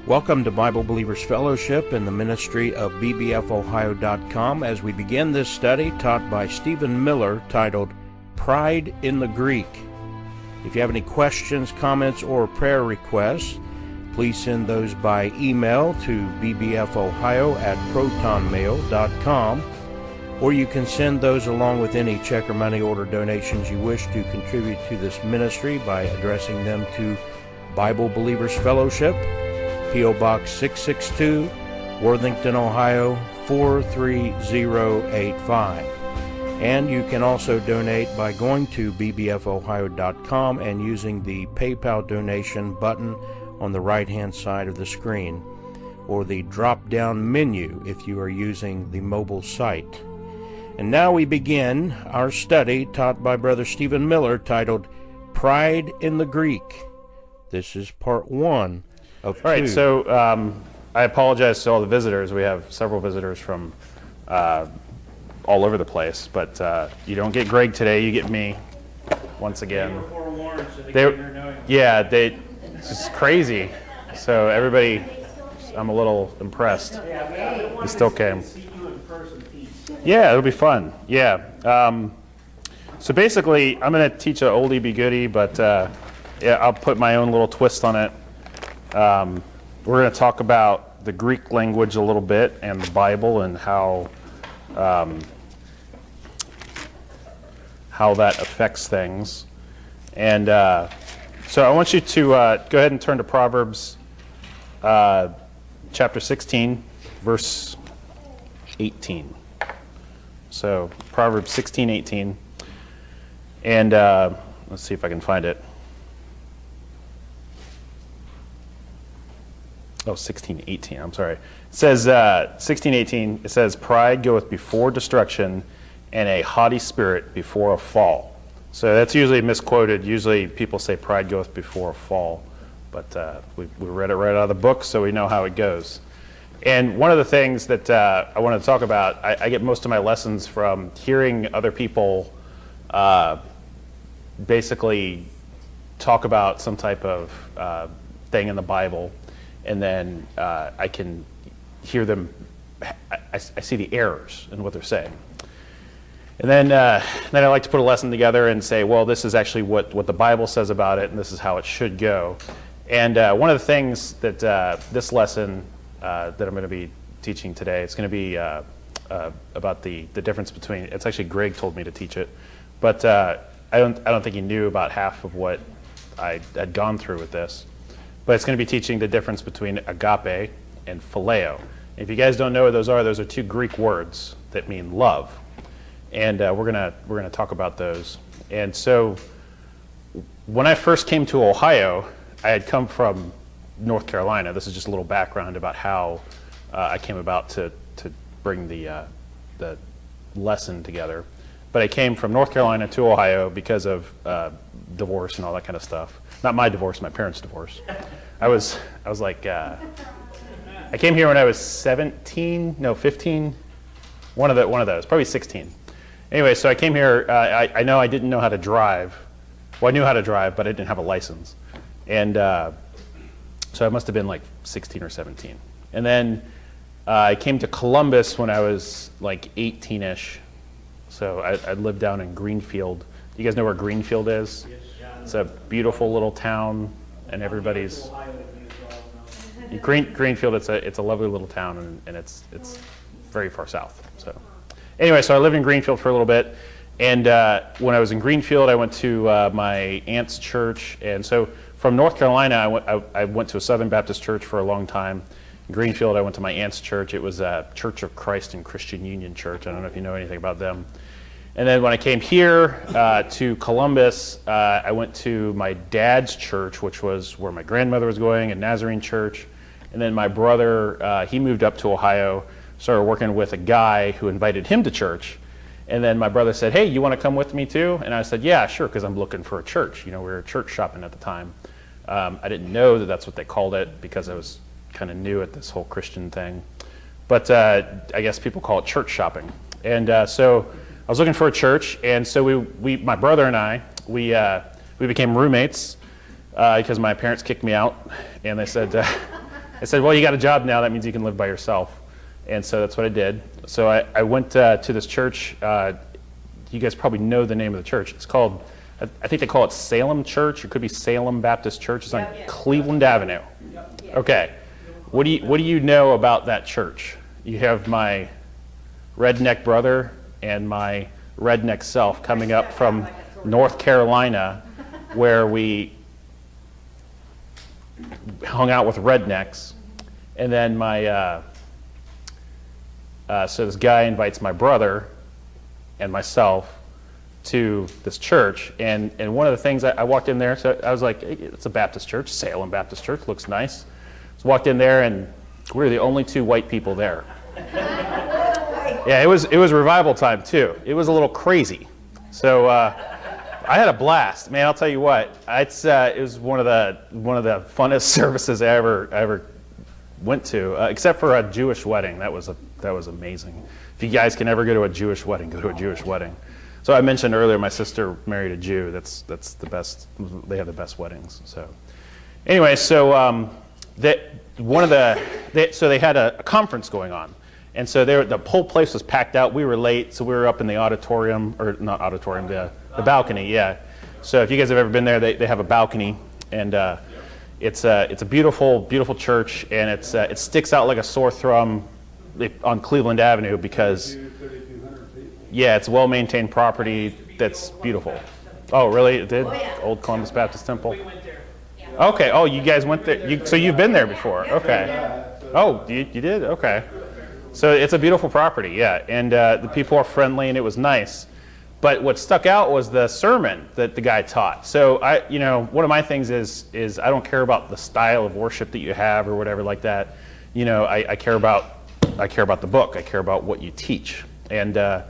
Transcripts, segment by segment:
Welcome to Bible Believers Fellowship in the ministry of BBFOHIO.com as we begin this study taught by Stephen Miller titled Pride in the Greek. If you have any questions, comments, or prayer requests, please send those by email to bbfohio@protonmail.com, or you can send those along with any check or money order donations you wish to contribute to this ministry by addressing them to Bible Believers Fellowship, P.O. Box 662, Worthington, Ohio 43085. And you can also donate by going to bbfohio.com and using the PayPal donation button on the right-hand side of the screen, or the drop-down menu if you are using the mobile site. And now we begin our study taught by Brother Stephen Miller titled Pride in the Greek. This is part 1 of 2. All right, so I apologize to all the visitors. We have several visitors from all over the place, but you don't get Greg today, you get me once again. They were forewarned, so it's just crazy. So everybody, I'm a little impressed. They still came. Yeah, it'll be fun. Yeah. So basically, I'm going to teach an oldie be goodie, but yeah, I'll put my own little twist on it. We're going to talk about the Greek language a little bit and the Bible and how that affects things. And so I want you to go ahead and turn to Proverbs chapter 16, verse 18. So Proverbs 16:18. And let's see if I can find it. 16:18, I'm sorry. It says, 16:18, it says, pride goeth before destruction, and a haughty spirit before a fall. So that's usually misquoted. Usually people say pride goeth before a fall. But we read it right out of the book, so we know how it goes. And one of the things that I want to talk about, I get most of my lessons from hearing other people basically talk about some type of thing in the Bible. And then I can hear them, I see the errors in what they're saying. And then I like to put a lesson together and say, well, this is actually what the Bible says about it, and this is how it should go. And one of the things that this lesson that I'm going to be teaching today, it's going to be about the difference between, it's actually Greg told me to teach it, but I don't think he knew about half of what I'd gone through with this. But it's going to be teaching the difference between agape and phileo. If you guys don't know what those are two Greek words that mean love, and we're gonna talk about those. And so, when I first came to Ohio, I had come from North Carolina. This is just a little background about how I came about to bring the lesson together. But I came from North Carolina to Ohio because of divorce and all that kind of stuff. Not my divorce, my parents' divorce. I was like, I came here when I was 15, one of those, probably 16. Anyway, so I came here, I know I didn't know how to drive. Well, I knew how to drive, but I didn't have a license. And so I must have been like 16 or 17. And then I came to Columbus when I was like 18-ish. So I lived down in Greenfield. You guys know where Greenfield is? Yes. It's a beautiful little town, and everybody's Greenfield. It's a lovely little town, and it's very far south. So anyway, so I lived in Greenfield for a little bit, and when I was in Greenfield, I went to my aunt's church, and so from North Carolina, I went to a Southern Baptist church for a long time. In Greenfield, I went to my aunt's church. It was a Church of Christ and Christian Union Church. I don't know if you know anything about them. And then when I came here to Columbus, I went to my dad's church, which was where my grandmother was going, a Nazarene church. And then my brother, he moved up to Ohio, started working with a guy who invited him to church. And then my brother said, hey, you want to come with me too? And I said, yeah, sure, because I'm looking for a church. You know, we were church shopping at the time. I didn't know that that's what they called it because I was kind of new at this whole Christian thing. But I guess people call it church shopping. And so I was looking for a church, and so my brother and I, we became roommates because my parents kicked me out, and they said, I said, well, you got a job now. That means you can live by yourself. And so that's what I did. So I went to this church. You guys probably know the name of the church. It's called, I think they call it Salem Church. It could be Salem Baptist Church. It's on Cleveland Avenue. Okay. What do you know about that church? You have my redneck brother and my redneck self coming up from North Carolina, where we hung out with rednecks. And then so this guy invites my brother and myself to this church, and one of the things I walked in there, so I was like, hey, it's a Baptist church, Salem Baptist Church, looks nice. So walked in there, and we were the only two white people there. Yeah, it was revival time too. It was a little crazy. So I had a blast, man. I'll tell you what. It was one of the funnest services I ever went to, except for a Jewish wedding. That was amazing. If you guys can ever go to a Jewish wedding, go to a Jewish wedding. So I mentioned earlier, my sister married a Jew. That's the best. They have the best weddings. So anyway, so they had a conference going on, and so the whole place was packed out. We were late, so we were up in the auditorium, or not auditorium, the balcony. Yeah. So if you guys have ever been there, they have a balcony, and it's a beautiful church, and it sticks out like a sore thumb on Cleveland Avenue because. Yeah, it's a well-maintained property that's beautiful. Oh, really? It did? Oh, yeah. Old Columbus Baptist Temple? We went there. Yeah. Okay. Oh, you guys went there. So you've been there before? Okay. Oh, you did? Okay. So it's a beautiful property, yeah. And the people are friendly, and it was nice. But what stuck out was the sermon that the guy taught. So one of my things is I don't care about the style of worship that you have or whatever like that. I care about the book. I care about what you teach. And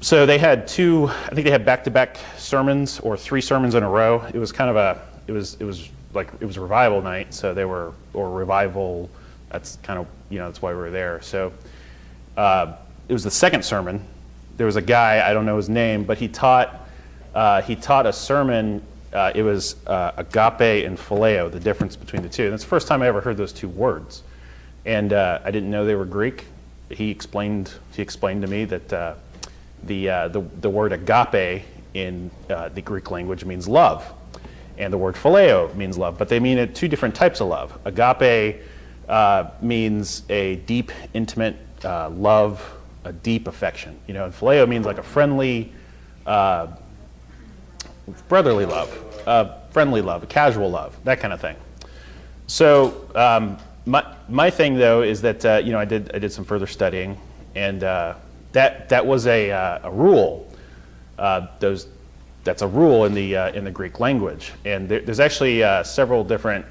so they had I think they had back-to-back sermons or 3 sermons in a row. It was kind of it was revival night, so or revival, that's kind of, that's why we were there. So it was the second sermon. There was a guy, I don't know his name, but he taught a sermon, it was agape and phileo, the difference between the two. And it's the first time I ever heard those 2 words. And I didn't know they were Greek. He explained to me that the word agape in the Greek language means love, and the word phileo means love, but they mean 2 different types of love. Agape means a deep, intimate love, a deep affection. And phileo means like a friendly, brotherly love, friendly love, a casual love, that kind of thing. So my thing though is that I did some further studying, and that was a rule. That's a rule in the Greek language, and there's actually several different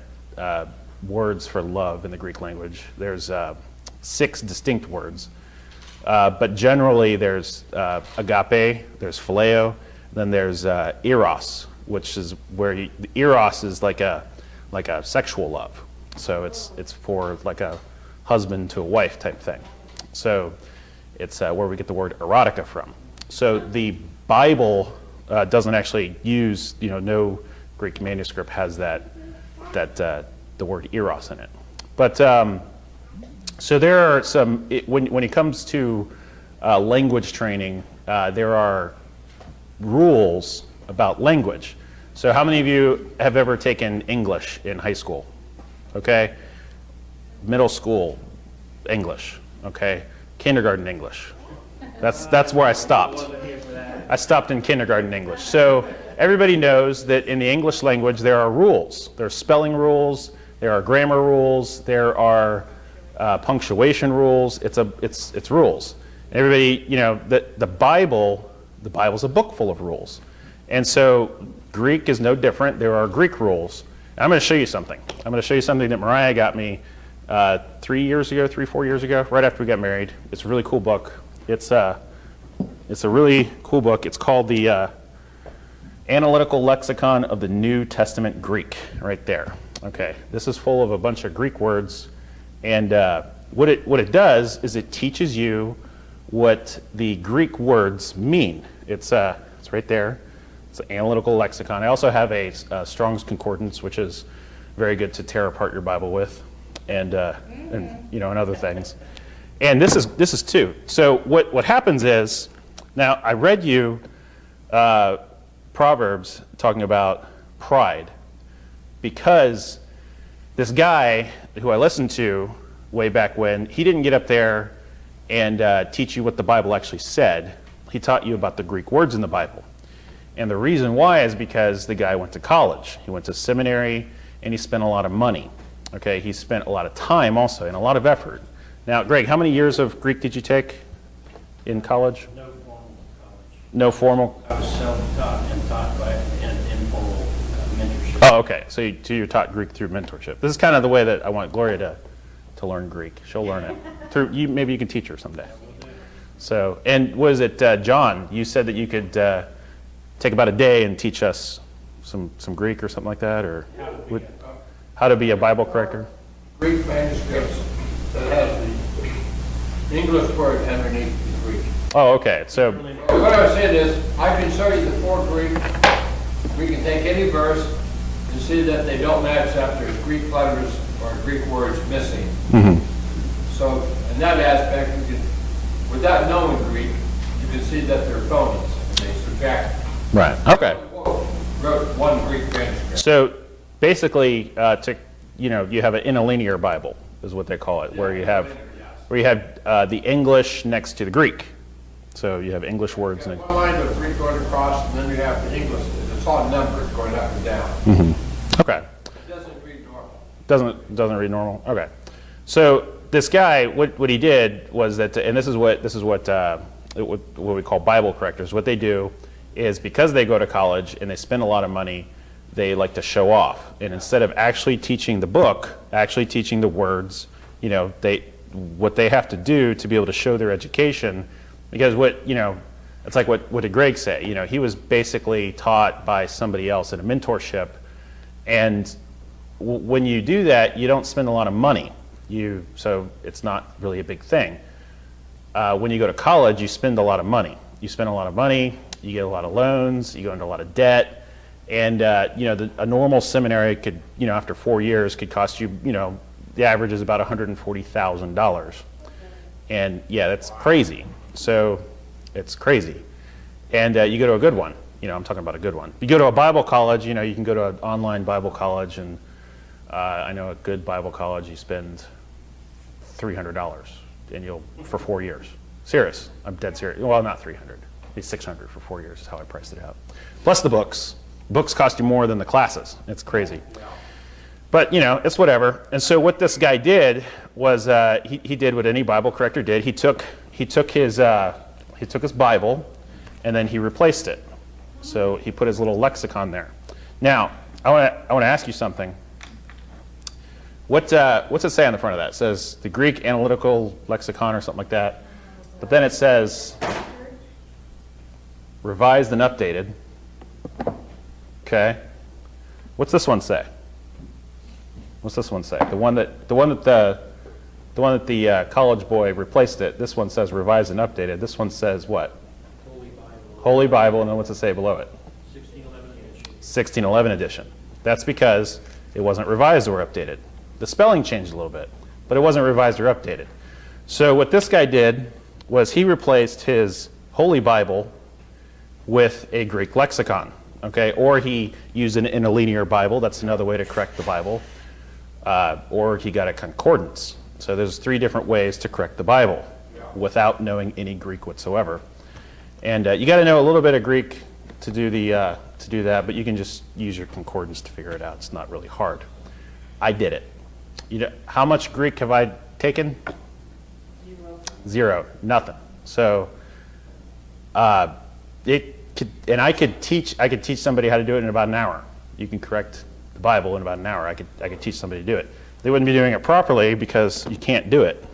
words for love in the Greek language. There's 6 distinct words, but generally there's agape, there's phileo, then there's eros, which is where the eros is like a sexual love. So it's for like a husband to a wife type thing. So it's where we get the word erotica from. So the Bible doesn't actually use, no Greek manuscript has the word eros in it. But so there are some, when it comes to language training, there are rules about language. So how many of you have ever taken English in high school? Okay, middle school English. Okay. Kindergarten English. That's where I stopped. I stopped in kindergarten English. So everybody knows that in the English language there are rules. There are spelling rules, there are grammar rules, there are punctuation rules. It's rules. Everybody, the Bible's a book full of rules. And so Greek is no different. There are Greek rules. And I'm going to show you something. I'm going to show you something that Mariah got me 3, 4 years ago, right after we got married. It's a really cool book. It's a really cool book. It's called the Analytical Lexicon of the New Testament Greek, right there. Okay, this is full of a bunch of Greek words, and what it does is it teaches you what the Greek words mean. It's right there. It's an analytical lexicon. I also have a Strong's Concordance, which is very good to tear apart your Bible with. and and other things. And this is two. So what happens is, now I read you Proverbs talking about pride, because this guy who I listened to way back when, he didn't get up there and teach you what the Bible actually said. He taught you about the Greek words in the Bible. And the reason why is because the guy went to college. He went to seminary, and he spent a lot of money. Okay, he spent a lot of time also, and a lot of effort. Now, Greg, how many years of Greek did you take in college? No formal college. No formal? I was self-taught and taught by an informal mentorship. Oh, okay. So you're taught Greek through mentorship. This is kind of the way that I want Gloria to learn Greek. She'll learn it. Maybe you can teach her someday. So, and was it John? You said that you could take about a day and teach us some Greek or something like that, or how to be a Bible corrector? Greek manuscripts that has the English word underneath the Greek. Oh, okay. So What I was saying is, I can show you the four Greek. We can take any verse and see that they don't match up. There's Greek letters or Greek words missing. So in that aspect, you can, without knowing Greek, you can see that they're phonies and they subtract. right. Okay. Wrote one Greek manuscript. So basically, you have an interlinear Bible, is what they call it, where you have the English next to the Greek. So you have English words. One line of Greek going across, and then you have the English. It's all numbers going up and down. Okay. It doesn't read normal. Doesn't read normal. Okay. So this guy, what he did was that, and this is what we call Bible correctors. What they do is, because they go to college and they spend a lot of money, they like to show off. And instead of actually teaching the book, actually teaching the words, what they have to do to be able to show their education, because it's like what did Greg say? He was basically taught by somebody else in a mentorship, and when you do that, you don't spend a lot of money. So it's not really a big thing. When you go to college, you spend a lot of money. You spend a lot of money. You get a lot of loans. You go into a lot of debt. And a normal seminary could, after 4 years, could cost you, the average is about $140,000. And yeah, that's crazy. So it's crazy. And you go to a good one. I'm talking about a good one. You go to a Bible college. You can go to an online Bible college, and I know a good Bible college, you spend $300, and for 4 years. Serious. I'm dead serious. Well, not 300. It's 600 for 4 years is how I priced it out. Plus the books. Books cost you more than the classes. It's crazy. But, it's whatever. And so what this guy did was he did what any Bible corrector did. He took his Bible, and then he replaced it. So he put his little lexicon there. Now, I want to ask you something. What's it say on the front of that? It says the Greek Analytical Lexicon or something like that. But then it says revised and updated. Okay. What's this one say? What's this one say? The one that the college boy replaced it. This one says revised and updated. This one says what? Holy Bible. Holy Bible, and then what's it say below it? 1611 edition. 1611 edition. That's because it wasn't revised or updated. The spelling changed a little bit, but it wasn't revised or updated. So what this guy did was he replaced his Holy Bible with a Greek lexicon. Okay, or he used an interlinear Bible. That's another way to correct the Bible. Or he got a concordance. So there's 3 different ways to correct the Bible without knowing any Greek whatsoever. And you got to know a little bit of Greek to do that, but you can just use your concordance to figure it out. It's not really hard. I did it. How much Greek have I taken? 0. Nothing. So I could teach somebody how to do it in about an hour. You can correct the Bible in about an hour. I could teach somebody to do it. They wouldn't be doing it properly because you can't do it.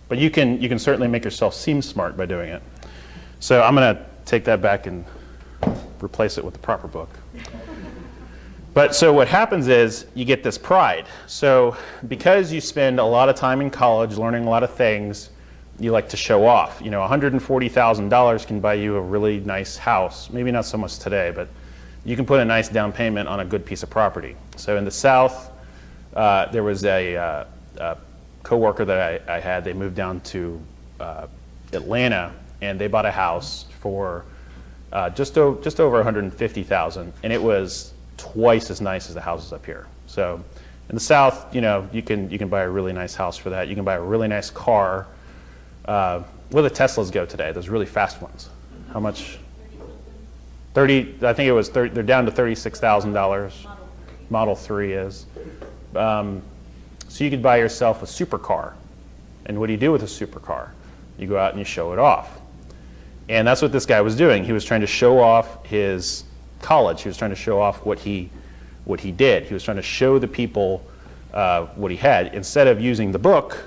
But you can certainly make yourself seem smart by doing it. So I'm going to take that back and replace it with the proper book. But so what happens is you get this pride. So because you spend a lot of time in college learning a lot of things, you like to show off. $140,000 can buy you a really nice house. Maybe not so much today, but you can put a nice down payment on a good piece of property. So in the South, there was a coworker that I had. They moved down to Atlanta, and they bought a house for just over $150,000, and it was twice as nice as the houses up here. So in the South, you know, you can buy a really nice house for that. You can buy a really nice car. Where do the Teslas go today? Those really fast ones. How much? 30. I think it was 30. They're down to $36,000. Model 3 is. So you could buy yourself a supercar. And what do you do with a supercar? You go out and you show it off. And that's what this guy was doing. He was trying to show off his college. He was trying to show off what he did. He was trying to show the people what he had, instead of using the book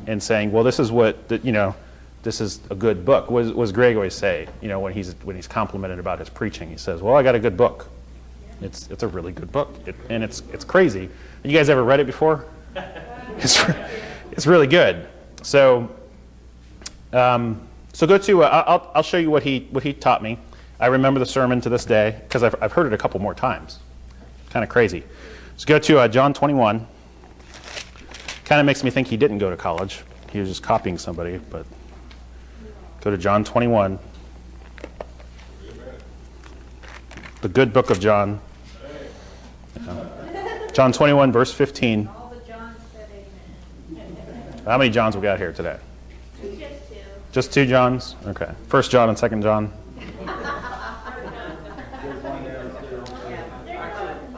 and saying, well, this is what, you know, this is a good book. What does Greg always say, you know, when he's complimented about his preaching? He says, well, I got a good book. It's a really good book, and it's crazy. You guys ever read it before? It's really good. So go to. I'll show you what he taught me. I remember the sermon to this day because I've heard it a couple more times. Kind of crazy. So go to John 21. Kind of makes me think he didn't go to college. He was just copying somebody. But go to John 21. The good book of John. John 21, verse 15. All the Johns said amen. How many Johns we got here today? Just two. Just 2 Johns? Okay. 1 John and 2 John.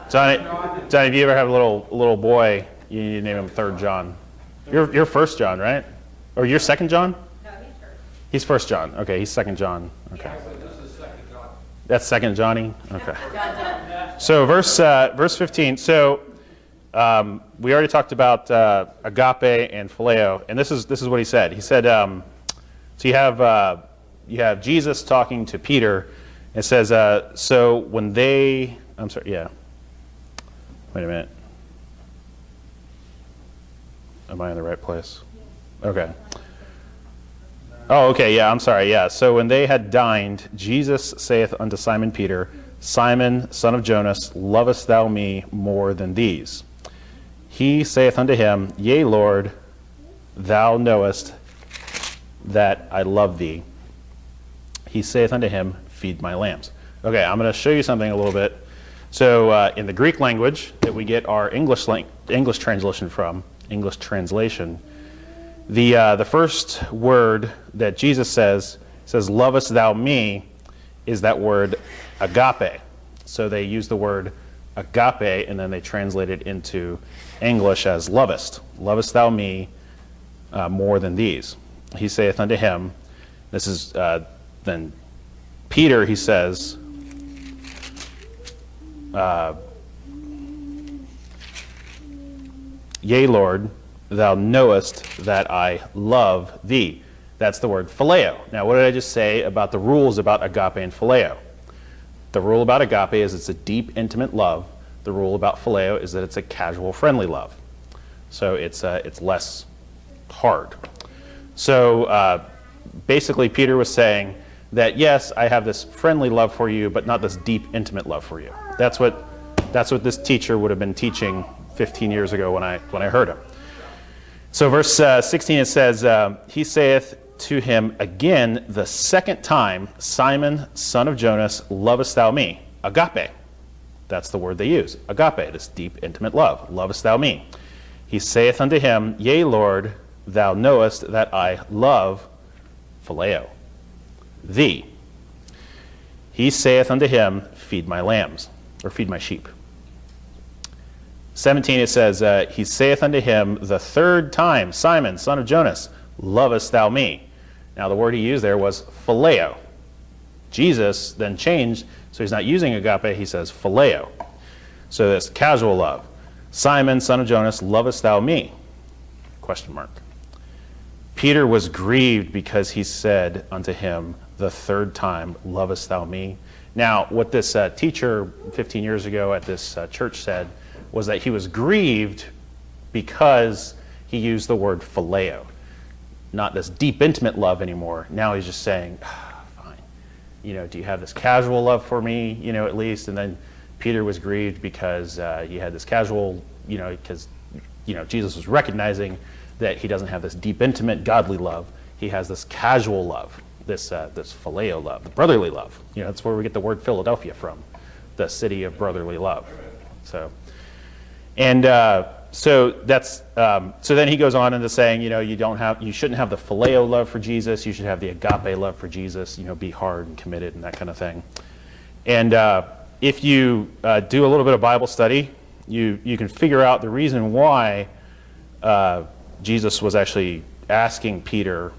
Johnny, if you ever have a little boy, you need to name him 3rd John. You're 1 John, right? Or you're 2 John? No, he's first. He's 1 John. Okay, he's 2 John. Okay. That's 2 Johnny? Okay. So verse 15. So we already talked about agape and phileo, and this is what he said. He said, so you have Jesus talking to Peter. It says, so when they, I'm sorry, yeah. Wait a minute. Am I in the right place? Okay. Oh, okay, yeah, I'm sorry, yeah. So when they had dined, Jesus saith unto Simon Peter, Simon, son of Jonas, lovest thou me more than these? He saith unto him, Yea, Lord, thou knowest that I love thee. He saith unto him, Feed my lambs. Okay, I'm going to show you something a little bit. So in the Greek language that we get our English translation from, the first word that Jesus says, lovest thou me, is that word agape. So they use the word agape, and then they translate it into English as lovest. Lovest thou me more than these? He saith unto him, this is then Peter, he says, Yea, Lord, thou knowest that I love thee. That's the word phileo. Now, what did I just say about the rules about agape and phileo? The rule about agape is it's a deep, intimate love. The rule about phileo is that it's a casual, friendly love. So it's less hard. So basically, Peter was saying that, yes, I have this friendly love for you, but not this deep, intimate love for you. That's what this teacher would have been teaching 15 years ago when I heard him. So verse 16, it says, He saith to him again the second time, Simon, son of Jonas, lovest thou me? Agape. That's the word they use. Agape, this deep, intimate love. Lovest thou me? He saith unto him, Yea, Lord, thou knowest that I love phileo, thee. He saith unto him, Feed my lambs, or feed my sheep. 17, it says, He saith unto him the third time, Simon, son of Jonas, lovest thou me? Now the word he used there was phileo. Jesus then changed, so he's not using agape, he says phileo. So that's casual love. Simon, son of Jonas, lovest thou me? Question mark. Peter was grieved because he said unto him the third time, lovest thou me? Now, what this teacher 15 years ago at this church said was that he was grieved because he used the word phileo. Not this deep, intimate love anymore. Now he's just saying, fine, do you have this casual love for me, at least? And then Peter was grieved because he had this casual, because Jesus was recognizing that he doesn't have this deep, intimate, godly love. He has this casual love, this phileo love, brotherly love. That's where we get the word Philadelphia from, the city of brotherly love. So, and so that's so then he goes on into saying, you shouldn't have the phileo love for Jesus. You should have the agape love for Jesus. Be hard and committed and that kind of thing. And if you do a little bit of Bible study, you can figure out the reason why Jesus was actually asking Peter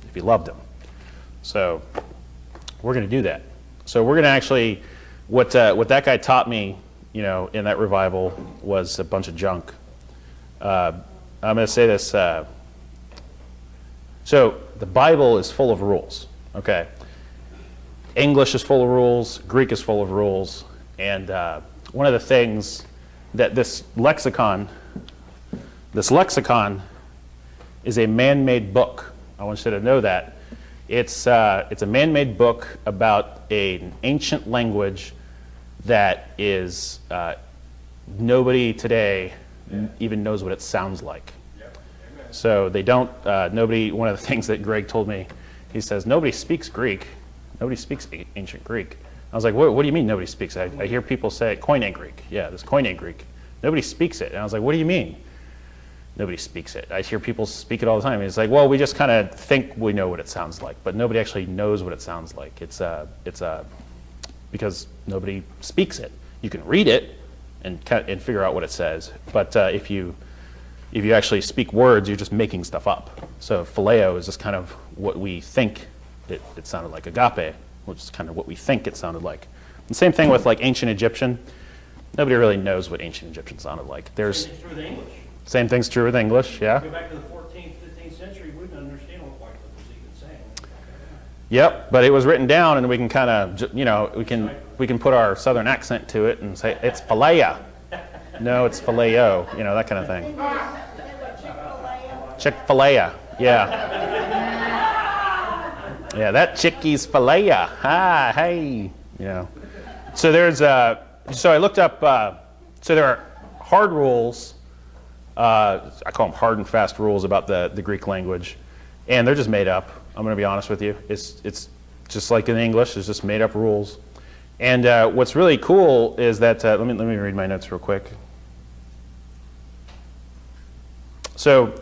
if he loved him. So we're going to do that. So we're going to actually, what that guy taught me, in that revival was a bunch of junk. I'm going to say this. So the Bible is full of rules. Okay. English is full of rules. Greek is full of rules. And one of the things that this lexicon is a man-made book. I want you to know that. It's a man-made book about an ancient language that is nobody today even knows what it sounds like. So they don't, nobody, one of the things that Greg told me, he says, nobody speaks Greek. Nobody speaks ancient Greek. I was like, what do you mean nobody speaks it? I hear people say Koine Greek. Yeah, there's Koine Greek. Nobody speaks it. And I was like, what do you mean? Nobody speaks it. I hear people speak it all the time. And it's like, well, we just kind of think we know what it sounds like, but nobody actually knows what it sounds like. It's because nobody speaks it. You can read it and figure out what it says, but if you actually speak words, you're just making stuff up. So phileo is just kind of what we think it sounded like. Agape, which is kind of what we think it sounded like. And same thing with like ancient Egyptian. Nobody really knows what ancient Egyptian sounded like. Same thing's true with English, yeah. Go back to the 14th, 15th century, we didn't understand what Wycliffe was even saying. Yep, but it was written down, and we can kind of, we can put our southern accent to it and say it's philea. No, it's phileo, that kind of thing. Chick-fil-A, yeah. Yeah, that chickie's philea. Hi, hey, So there's, so I looked up, so there are hard rules. I call them hard and fast rules about the Greek language, and they're just made up. I'm going to be honest with you. It's just like in English. It's just made up rules. And what's really cool is that let me read my notes real quick. So,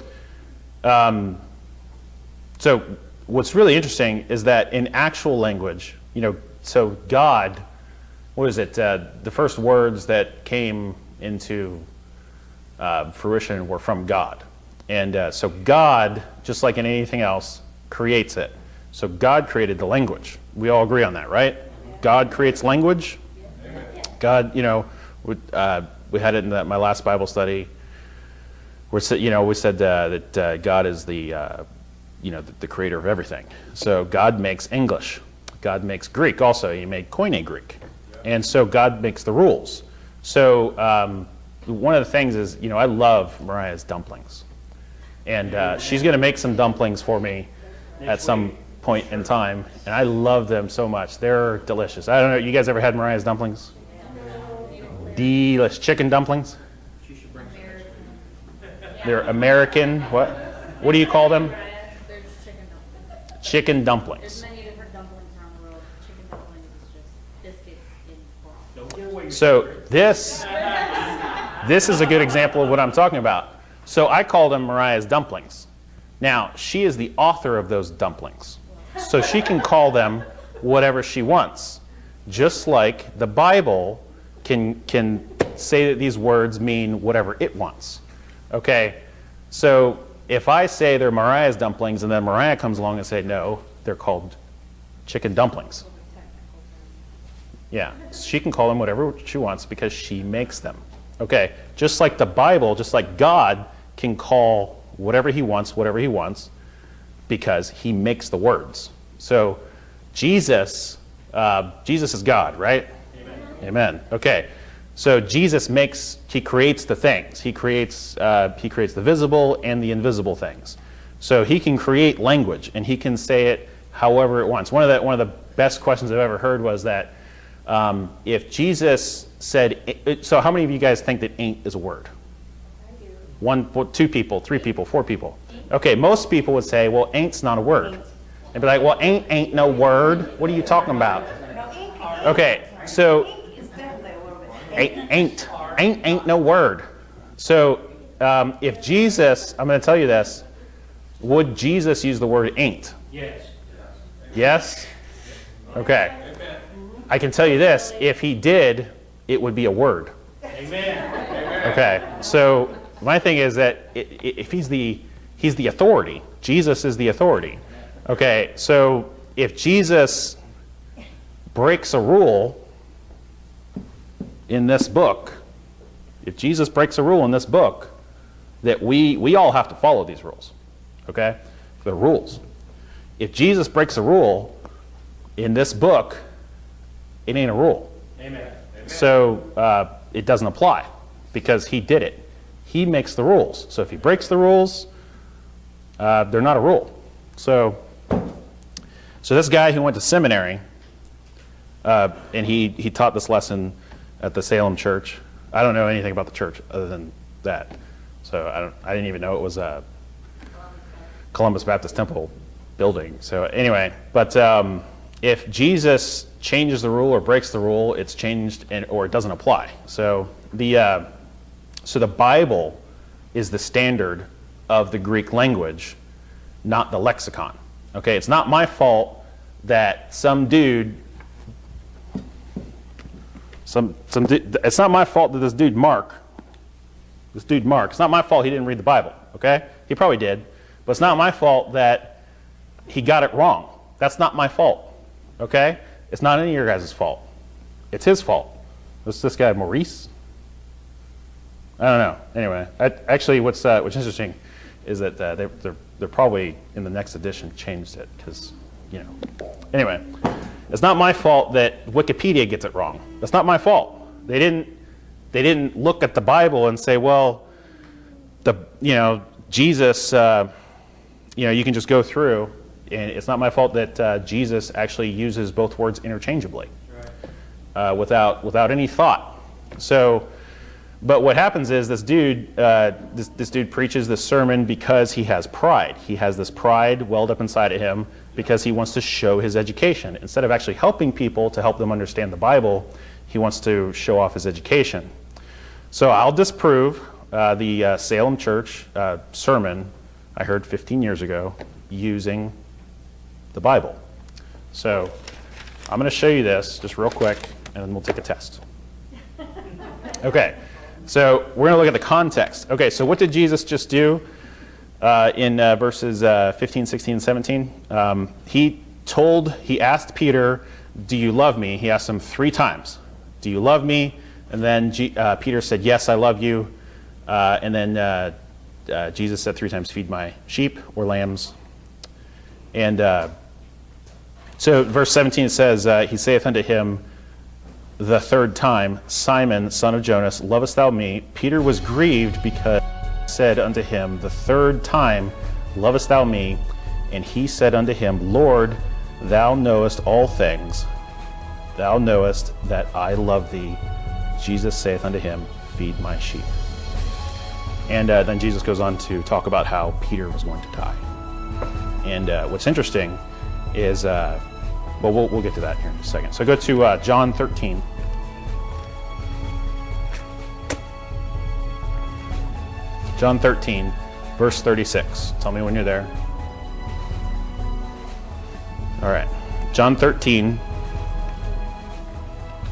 so what's really interesting is that in actual language, so God, what is it? The first words that came into fruition were from God. And so God, just like in anything else, creates it. So God created the language. We all agree on that, right? God creates language. God, we had it in my last Bible study. We said that God is the creator of everything. So God makes English. God makes Greek also. He made Koine Greek. And so God makes the rules. So one of the things is, I love Mariah's dumplings. And she's going to make some dumplings for me at some point in time. And I love them so much. They're delicious. I don't know, you guys ever had Mariah's dumplings? Delicious. Chicken dumplings? They're American, what? What do you call them? There's chicken dumplings. Chicken dumplings. There's many different dumplings around the world. Chicken dumplings is just biscuits in broth. So this is a good example of what I'm talking about. So I call them Mariah's dumplings. Now, she is the author of those dumplings. So she can call them whatever she wants. Just like the Bible can say that these words mean whatever it wants. Okay? So if I say they're Mariah's dumplings and then Mariah comes along and say, no, they're called chicken dumplings. Yeah, she can call them whatever she wants because she makes them. Okay, just like the Bible, just like God can call whatever he wants, because he makes the words. So Jesus is God, right? Amen. Okay, so Jesus he creates the things. He creates the visible and the invisible things. So he can create language and he can say it however it wants. One of the best questions I've ever heard was that if Jesus said, so how many of you guys think that ain't is a word? I do. two people, three people, four people. Okay, most people would say, well, ain't's not a word. They'd be like, well, ain't no word. What are you talking about? Okay, so ain't no word. So if Jesus, I'm going to tell you this, would Jesus use the word ain't? Yes. Yes? Okay. I can tell you this, if he did, it would be a word. Amen. Okay, so my thing is that if he's the authority, Jesus is the authority. Okay, so if Jesus breaks a rule in this book, that we all have to follow these rules. Okay? They're rules. If Jesus breaks a rule in this book, it ain't a rule. Amen. So it doesn't apply because he did it. He makes the rules. So if he breaks the rules, they're not a rule. So this guy who went to seminary, and he taught this lesson at the Salem church. I don't know anything about the church other than that. So I didn't even know it was a Columbus Baptist Temple building. So anyway, but if Jesus changes the rule or breaks the rule, it's changed or it doesn't apply. So the Bible is the standard of the Greek language, not the lexicon. Okay, it's not my fault that some dude, it's not my fault that this dude Mark, it's not my fault he didn't read the Bible. Okay, he probably did, but it's not my fault that he got it wrong. That's not my fault. Okay, it's not any of your guys' fault. It's his fault. What's this guy, Maurice? I don't know. Anyway, actually, what's interesting is that they're probably in the next edition changed it because, you know. Anyway, it's not my fault that Wikipedia gets it wrong. That's not my fault. They didn't look at the Bible and say, well, Jesus, you can just go through, and it's not my fault that Jesus actually uses both words interchangeably, without any thought. So. But what happens is this dude preaches this sermon because he has pride. He has this pride welled up inside of him because he wants to show his education. Instead of actually helping people to help them understand the Bible, he wants to show off his education. So I'll disprove the Salem Church sermon I heard 15 years ago using the Bible. So I'm going to show you this just real quick, and then we'll take a test. Okay. So we're going to look at the context. Okay, so what did Jesus just do in verses 15, 16, and 17? He asked Peter, do you love me? He asked him 3 times. Do you love me? And then Peter said, yes, I love you. And then Jesus said 3 times, feed my sheep or lambs. And so verse 17 says, he saith unto him, the 3rd time, Simon, son of Jonas, lovest thou me? Peter was grieved because he said unto him, the 3rd time, lovest thou me? And he said unto him, Lord, thou knowest all things. Thou knowest that I love thee. Jesus saith unto him, feed my sheep. And then Jesus goes on to talk about how Peter was going to die. And what's interesting is... well, we'll get to that here in a second. So go to John 13. John 13, verse 36. Tell me when you're there. All right. John 13,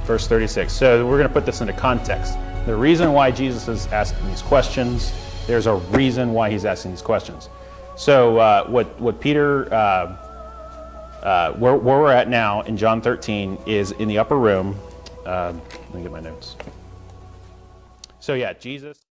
verse 36. So we're going to put this into context. The reason why Jesus is asking these questions, there's a reason why he's asking these questions. So what Peter... where we're at now in John 13 is in the upper room. Let me get my notes. So yeah, Jesus.